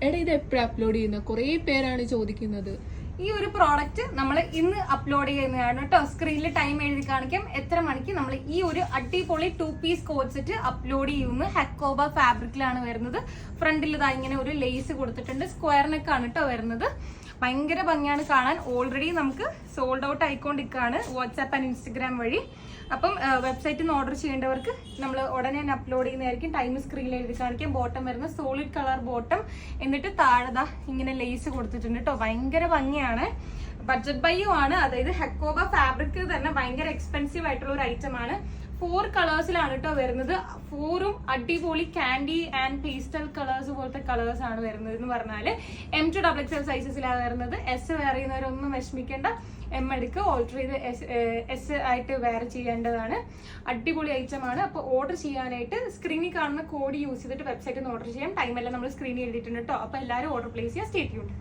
എടാ ഇത് എപ്പോഴും അപ്ലോഡ് ചെയ്യുന്ന കുറെ പേരാണ് ചോദിക്കുന്നത്. ഈ ഒരു പ്രോഡക്റ്റ് നമ്മൾ ഇന്ന് അപ്ലോഡ് ചെയ്യുന്നതാണ് കേട്ടോ. സ്ക്രീനിൽ ടൈം എഴുതി കാണിക്കാം എത്ര മണിക്ക് നമ്മൾ ഈ ഒരു അടിപൊളി 2 പീസ് കോഡ് സെറ്റ് അപ്ലോഡ് ചെയ്യുന്നു. ഹെക്കോബ ഫാബ്രിക്കിലാണ് വരുന്നത്. ഫ്രണ്ടിൽ ഇതാ ഇങ്ങനെ ഒരു ലേസ് കൊടുത്തിട്ടുണ്ട്. സ്ക്വയർ നെക്ക് ആണ് കേട്ടോ വരുന്നത്. ഭയങ്കര ഭംഗിയാണ് കാണാൻ. ഓൾറെഡി നമുക്ക് സോൾഡ് ഔട്ട് ആയിക്കൊണ്ടിരിക്കുകയാണ് വാട്സാപ്പ് ആൻഡ് ഇൻസ്റ്റഗ്രാം വഴി. അപ്പം വെബ്സൈറ്റിൽ നിന്ന് ഓർഡർ ചെയ്യേണ്ടവർക്ക് നമ്മൾ ഉടനെ തന്നെ അപ്ലോഡ് ചെയ്യുന്നതായിരിക്കും. ടൈം സ്ക്രീനിൽ എഴുതി കാണിക്കാം. ബോട്ടം വരുന്ന സോളിഡ് കളർ ബോട്ടം, എന്നിട്ട് താഴെ ഇങ്ങനെ ലേസ് കൊടുത്തിട്ടുണ്ട് കേട്ടോ. ഭയങ്കര ഭംഗിയാണ്. ബഡ്ജറ്റ് ബൈയും ആണ്. അതായത് ഹെക്കോബ ഫാബ്രിക് തന്നെ ഭയങ്കര എക്സ്പെൻസീവ് ആയിട്ടുള്ള ഒരു ഐറ്റം ആണ്. 4 കളേഴ്സിലാണ് കേട്ടോ വരുന്നത്. 4ഉം അടിപൊളി കാൻഡി ആൻഡ് പേസ്റ്റൽ കളേഴ്സ് പോലത്തെ കളേഴ്സ് ആണ് വരുന്നത് എന്ന് പറഞ്ഞാല് M to XXL സൈസസിലാണ് വരുന്നത്. എസ് വെയർ ചെയ്യുന്നവരൊന്നും വിഷമിക്കേണ്ട. M എടുക്കുക, ഓൾട്ടർ ചെയ്ത് എസ് ആയിട്ട് വെയർ ചെയ്യേണ്ടതാണ്. അടിപൊളി ഐറ്റം ആണ്. അപ്പോൾ ഓർഡർ ചെയ്യാനായിട്ട് സ്ക്രീനിൽ കാണുന്ന കോഡ് യൂസ് ചെയ്തിട്ട് വെബ്സൈറ്റിൽ നിന്ന് ഓർഡർ ചെയ്യാം. ടൈമെല്ലാം നമ്മൾ സ്ക്രീനിൽ എഴുതിയിട്ടുണ്ട് കേട്ടോ. അപ്പോൾ എല്ലാവരും ഓർഡർ പ്ലേസ് ചെയ്യാൻ സ്റ്റേ ട്യൂൺഡ്.